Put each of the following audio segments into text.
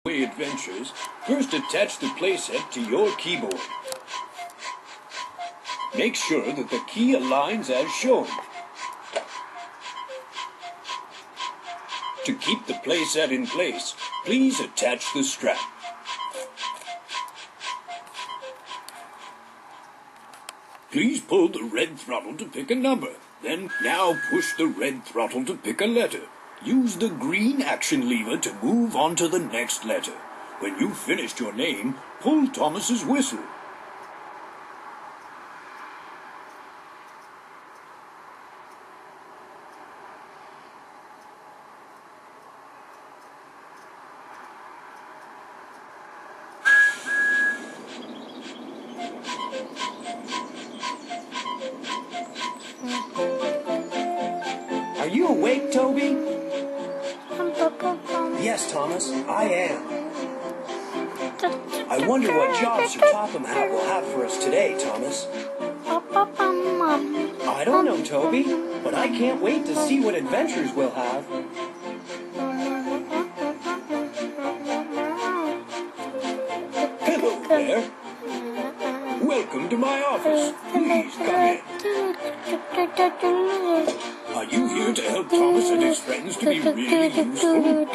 Adventures, first attach the playset to your keyboard. Make sure that the key aligns as shown. To keep the playset in place, please attach the strap. Please pull the red throttle to pick a number. Then now push the red throttle to pick a letter. Use the green action lever to move on to the next letter. When you've finished your name, pull Thomas's whistle. Are you awake, Toby? Yes, Thomas, I am. I wonder what jobs your Topham hat will have for us today, Thomas. I don't know, Toby, but I can't wait to see what adventures we'll have. Hello there. Welcome to my office. Please come in. Are you here to help Thomas and his friends to be really useful?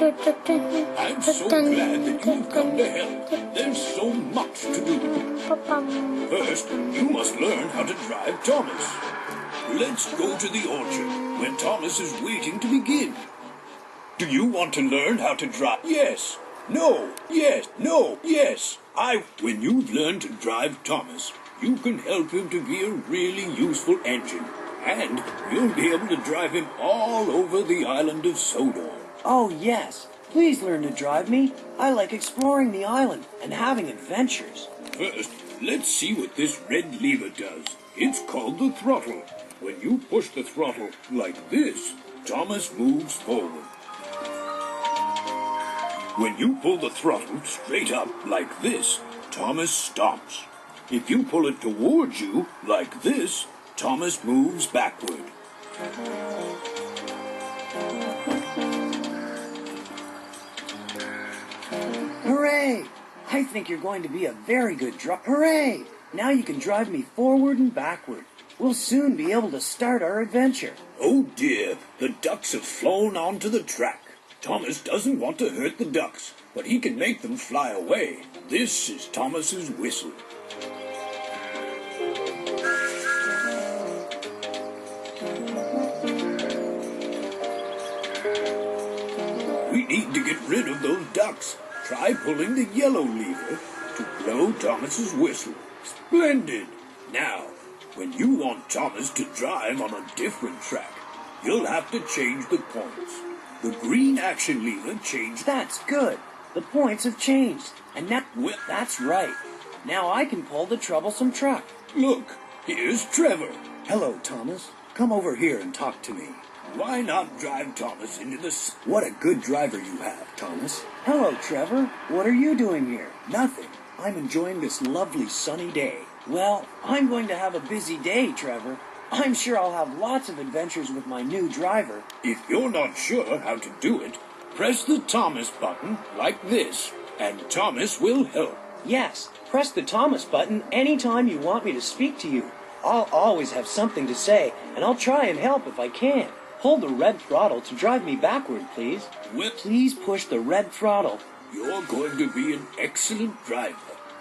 I'm so glad that you've come to help. There's so much to do. First, you must learn how to drive Thomas. Let's go to the orchard, where Thomas is waiting to begin. Do you want to learn how to drive? Yes. No. Yes. No. Yes. When you've learned to drive Thomas, you can help him to be a really useful engine. And you'll be able to drive him all over the island of Sodor. Oh, yes. Please learn to drive me. I like exploring the island and having adventures. First, let's see what this red lever does. It's called the throttle. When you push the throttle like this, Thomas moves forward. When you pull the throttle straight up like this, Thomas stops. If you pull it towards you like this, Thomas moves backward. Hooray! I think you're going to be a very good driver. Hooray! Now you can drive me forward and backward. We'll soon be able to start our adventure. Oh dear, the ducks have flown onto the track. Thomas doesn't want to hurt the ducks, but he can make them fly away. This is Thomas's whistle. We need to get rid of those ducks. Try pulling the yellow lever to blow Thomas's whistle. Splendid! Now, when you want Thomas to drive on a different track, you'll have to change the points. The green action lever changed. That's good. The points have changed. And now, that's right. Now I can pull the troublesome truck. Look, here's Trevor. Hello, Thomas. Come over here and talk to me. Why not drive Thomas into the... What a good driver you have, Thomas. Hello, Trevor. What are you doing here? Nothing. I'm enjoying this lovely sunny day. Well, I'm going to have a busy day, Trevor. I'm sure I'll have lots of adventures with my new driver. If you're not sure how to do it, press the Thomas button like this, and Thomas will help. Yes, press the Thomas button anytime you want me to speak to you. I'll always have something to say, and I'll try and help if I can. Hold the red throttle to drive me backward, please. Please push the red throttle. You're going to be an excellent driver.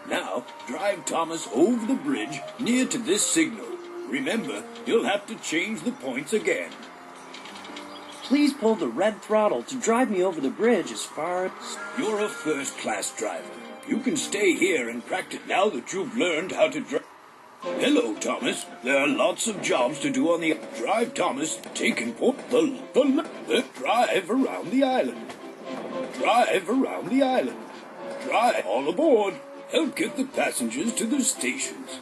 Now, drive Thomas over the bridge near to this signal. Remember, you'll have to change the points again. Please pull the red throttle to drive me over the bridge as far as... You're a first-class driver. You can stay here and practice now that you've learned how to drive. Hello, Thomas. There are lots of jobs to do on the... Drive Thomas, take and put the drive around the island. Drive around the island. Drive all aboard. Help get the passengers to the stations.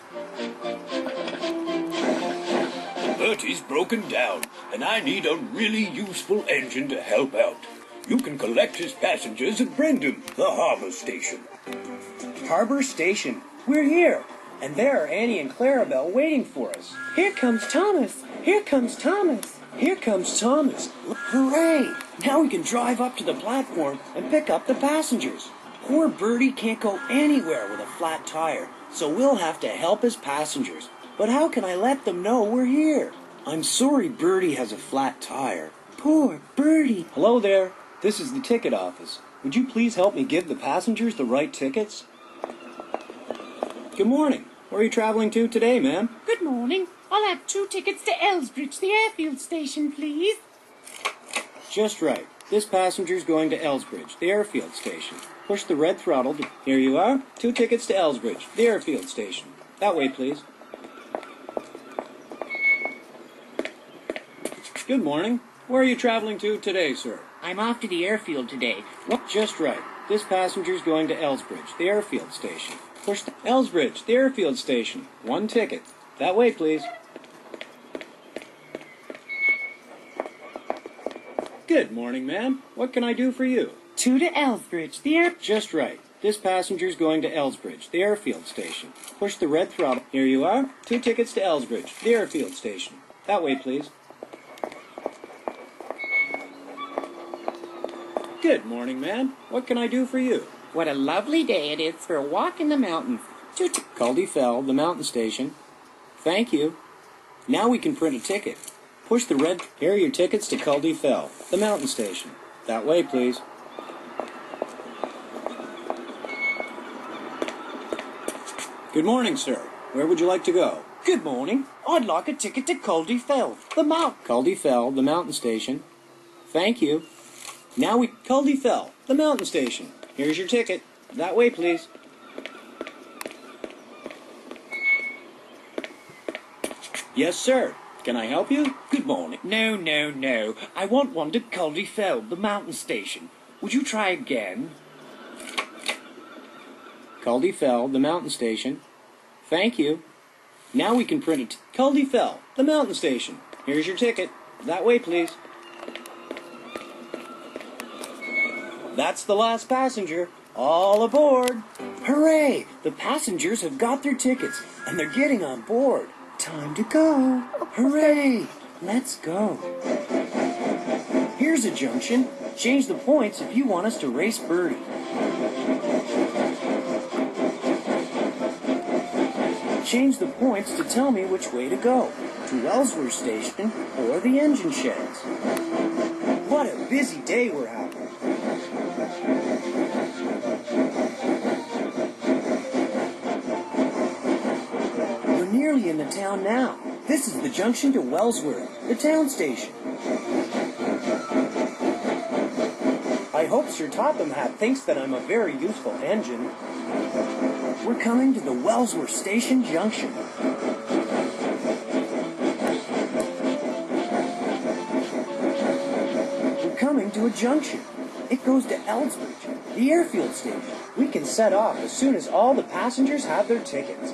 Bertie's broken down, and I need a really useful engine to help out. You can collect his passengers at Brendam, the harbor station. Harbor Station. We're here. And there are Annie and Clarabelle waiting for us. Here comes Thomas. Here comes Thomas. Here comes Thomas. Hooray! Now we can drive up to the platform and pick up the passengers. Poor Bertie can't go anywhere with a flat tire, so we'll have to help his passengers. But how can I let them know we're here? I'm sorry Bertie has a flat tire. Poor Bertie. Hello there. This is the ticket office. Would you please help me give the passengers the right tickets? Good morning. Where are you traveling to today, ma'am? Good morning. I'll have 2 tickets to Elsbridge, the airfield station, please. Just right. This passenger's going to Elsbridge, the airfield station. Push the red throttle. Here you are. 2 tickets to Elsbridge, the airfield station. That way, please. Good morning. Where are you traveling to today, sir? I'm off to the airfield today. What? Just right. This passenger's going to Elsbridge, the airfield station. Push the Elsbridge, the airfield station. 1 ticket. That way, please. Good morning, ma'am. What can I do for you? 2 to Elsbridge, the air... Just right. This passenger's going to Elsbridge, the airfield station. Push the red throttle. Here you are. 2 tickets to Elsbridge, the airfield station. That way, please. Good morning, ma'am. What can I do for you? What a lovely day it is for a walk in the mountains. Culdee Fell, the mountain station. Thank you. Now we can print a ticket. Push the red... Here are your tickets to Culdee Fell, the mountain station. That way, please. Good morning, sir. Where would you like to go? Good morning. I'd like a ticket to Culdee Fell, the mountain. Culdee Fell, the mountain station. Thank you. Now we... Culdee Fell, the mountain station. Here's your ticket. That way, please. Yes, sir. Can I help you? Good morning. No. I want one to Culdee Fell, the mountain station. Would you try again? Culdee Fell, the mountain station. Thank you. Now we can print it. Culdee Fell, the mountain station. Here's your ticket. That way, please. That's the last passenger. All aboard. Hooray! The passengers have got their tickets, and they're getting on board. Time to go. Hooray! Let's go. Here's a junction. Change the points if you want us to race Bertie. Change the points to tell me which way to go. To Ellsworth Station or the engine sheds. What a busy day we're having. We're nearly in the town now. This is the junction to Wellsworth, the town station. I hope Sir Topham Hatt thinks that I'm a very useful engine. We're coming to the Wellsworth Station Junction. We're coming to a junction. It goes to Elsbridge, the airfield station. We can set off as soon as all the passengers have their tickets.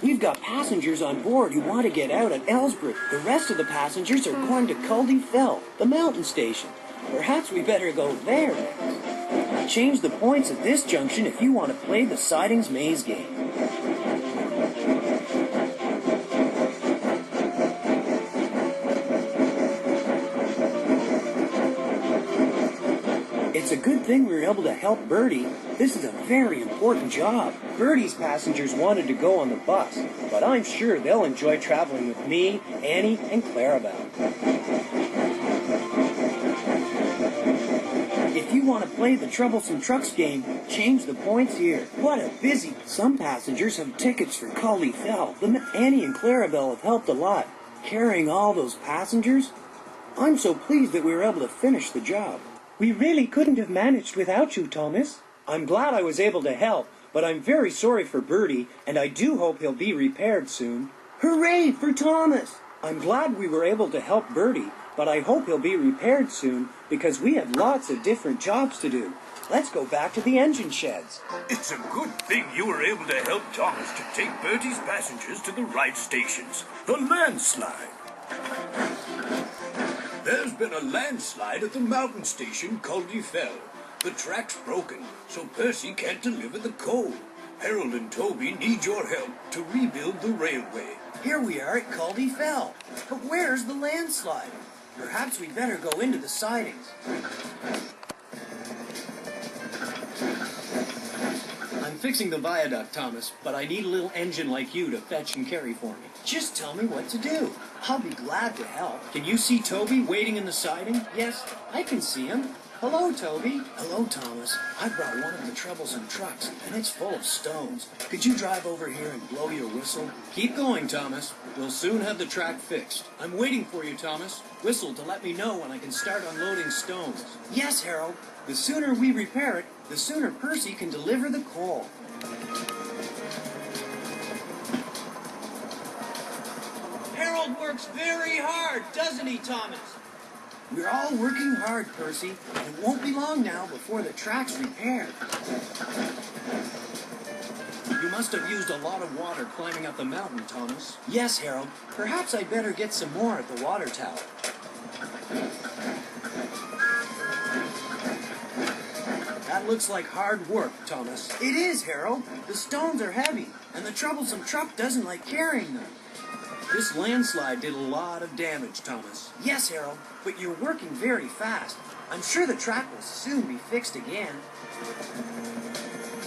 We've got passengers on board who want to get out at Elsbridge. The rest of the passengers are going to Culdee Fell, the mountain station. Perhaps we better go there next. Change the points at this junction if you want to play the Sidings Maze game. It's a good thing we were able to help Bertie. This is a very important job. Bertie's passengers wanted to go on the bus, but I'm sure they'll enjoy traveling with me, Annie, and Clarabelle. If you want to play the Troublesome Trucks game, change the points here. What a busy... Some passengers have tickets for Culdee Fell. Annie and Clarabelle have helped a lot. Carrying all those passengers, I'm so pleased that we were able to finish the job. We really couldn't have managed without you, Thomas. I'm glad I was able to help, but I'm very sorry for Bertie, and I do hope he'll be repaired soon. Hooray for Thomas! I'm glad we were able to help Bertie, but I hope he'll be repaired soon, because we have lots of different jobs to do. Let's go back to the engine sheds. It's a good thing you were able to help Thomas to take Bertie's passengers to the right stations. The landslide. There's been a landslide at the mountain station, Culdee Fell. The track's broken, so Percy can't deliver the coal. Harold and Toby need your help to rebuild the railway. Here we are at Caldy Fell. But where's the landslide? Perhaps we'd better go into the sidings. I'm fixing the viaduct, Thomas, but I need a little engine like you to fetch and carry for me. Just tell me what to do. I'll be glad to help. Can you see Toby waiting in the siding? Yes, I can see him. Hello, Toby. Hello, Thomas. I brought one of the troublesome trucks, and it's full of stones. Could you drive over here and blow your whistle? Keep going, Thomas. We'll soon have the track fixed. I'm waiting for you, Thomas. Whistle to let me know when I can start unloading stones. Yes, Harold. The sooner we repair it, the sooner Percy can deliver the coal. Harold works very hard, doesn't he, Thomas? We're all working hard, Percy, and it won't be long now before the track's repaired. You must have used a lot of water climbing up the mountain, Thomas. Yes, Harold. Perhaps I'd better get some more at the water tower. That looks like hard work, Thomas. It is, Harold. The stones are heavy, and the troublesome truck doesn't like carrying them. This landslide did a lot of damage, Thomas. Yes, Harold, but you're working very fast. I'm sure the track will soon be fixed again.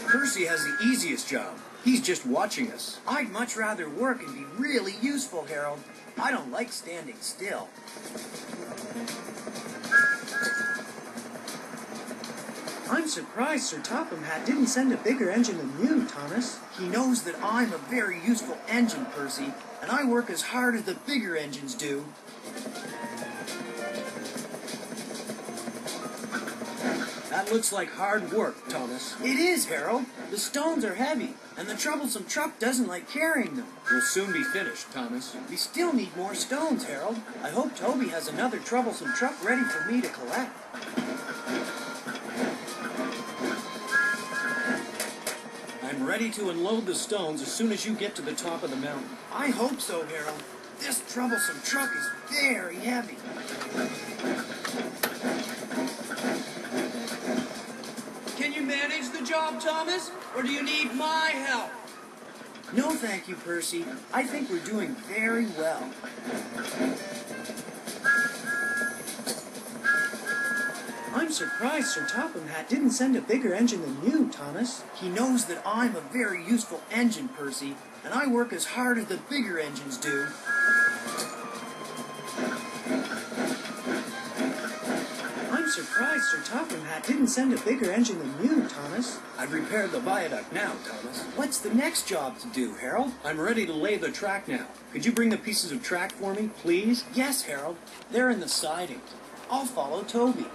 Percy has the easiest job. He's just watching us. I'd much rather work and be really useful, Harold. I don't like standing still. I'm surprised Sir Topham Hatt didn't send a bigger engine than you, Thomas. He knows that I'm a very useful engine, Percy, and I work as hard as the bigger engines do. That looks like hard work, Thomas. It is, Harold. The stones are heavy, and the troublesome truck doesn't like carrying them. We'll soon be finished, Thomas. We still need more stones, Harold. I hope Toby has another troublesome truck ready for me to collect. I'm ready to unload the stones as soon as you get to the top of the mountain. I hope so, Harold. This troublesome truck is very heavy. Can you manage the job, Thomas? Or do you need my help? No, thank you, Percy. I think we're doing very well. I'm surprised Sir Topham Hatt didn't send a bigger engine than you, Thomas. He knows that I'm a very useful engine, Percy, and I work as hard as the bigger engines do. I'm surprised Sir Topham Hatt didn't send a bigger engine than you, Thomas. I've repaired the viaduct now, Thomas. What's the next job to do, Harold? I'm ready to lay the track now. Could you bring the pieces of track for me, please? Yes, Harold. They're in the sidings. I'll follow Toby.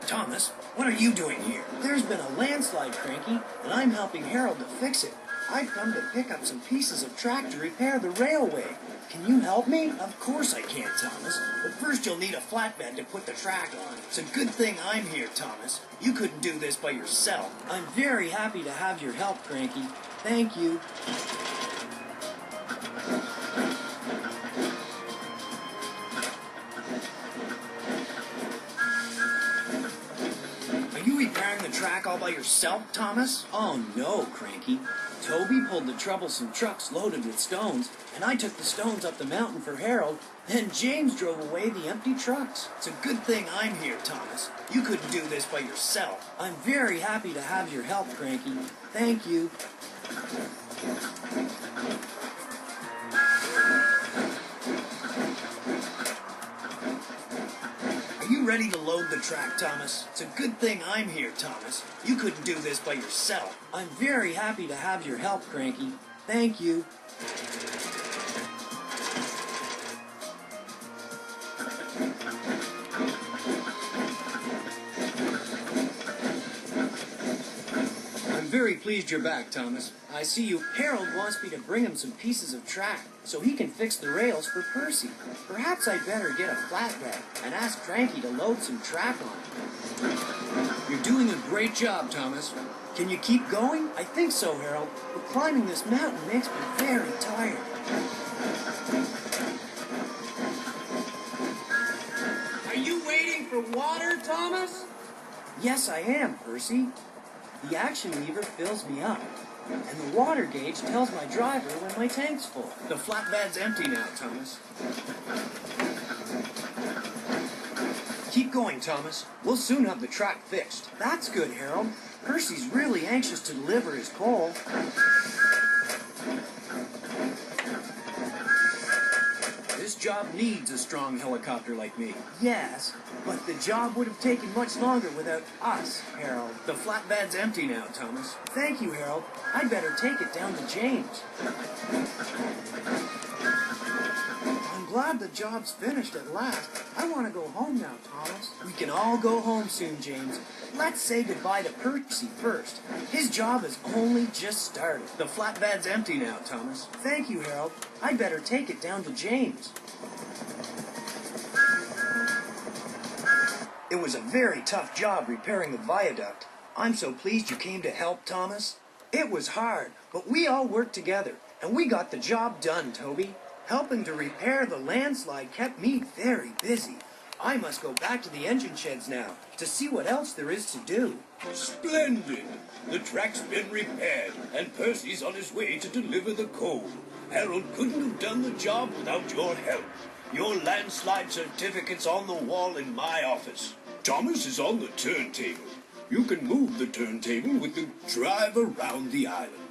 Thomas, what are you doing here? There's been a landslide, Cranky, and I'm helping Harold to fix it. I've come to pick up some pieces of track to repair the railway. Can you help me? Of course I can, Thomas. But first you'll need a flatbed to put the track on. It's a good thing I'm here, Thomas. You couldn't do this by yourself. I'm very happy to have your help, Cranky. Thank you. Are you repairing the track all by yourself, Thomas? Oh no, Cranky. Toby pulled the troublesome trucks loaded with stones, and I took the stones up the mountain for Harold, and James drove away the empty trucks. It's a good thing I'm here, Thomas. You couldn't do this by yourself. I'm very happy to have your help, Cranky. Thank you. Are you ready to load the track, Thomas? It's a good thing I'm here, Thomas. You couldn't do this by yourself. I'm very happy to have your help, Cranky. Thank you. I'm very pleased you're back, Thomas. I see you. Harold wants me to bring him some pieces of track so he can fix the rails for Percy. Perhaps I'd better get a flatbed and ask Cranky to load some track on it. You're doing a great job, Thomas. Can you keep going? I think so, Harold. But climbing this mountain makes me very tired. Are you waiting for water, Thomas? Yes, I am, Percy. The action lever fills me up. And the water gauge tells my driver when my tank's full. The flatbed's empty now, Thomas. Keep going, Thomas. We'll soon have the track fixed. That's good, Harold. Percy's really anxious to deliver his coal. This job needs a strong helicopter like me. Yes, but the job would have taken much longer without us, Harold. The flatbed's empty now, Thomas. Thank you, Harold. I'd better take it down to James. I'm glad the job's finished at last. I want to go home now, Thomas. We can all go home soon, James. Let's say goodbye to Percy first. His job has only just started. The flatbed's empty now, Thomas. Thank you, Harold. I'd better take it down to James. It was a very tough job repairing the viaduct. I'm so pleased you came to help, Thomas. It was hard, but we all worked together, and we got the job done, Toby. Helping to repair the landslide kept me very busy. I must go back to the engine sheds now to see what else there is to do. Splendid! The track's been repaired, and Percy's on his way to deliver the coal. Harold couldn't have done the job without your help. Your landslide certificate's on the wall in my office. Thomas is on the turntable. You can move the turntable with the drive around the island.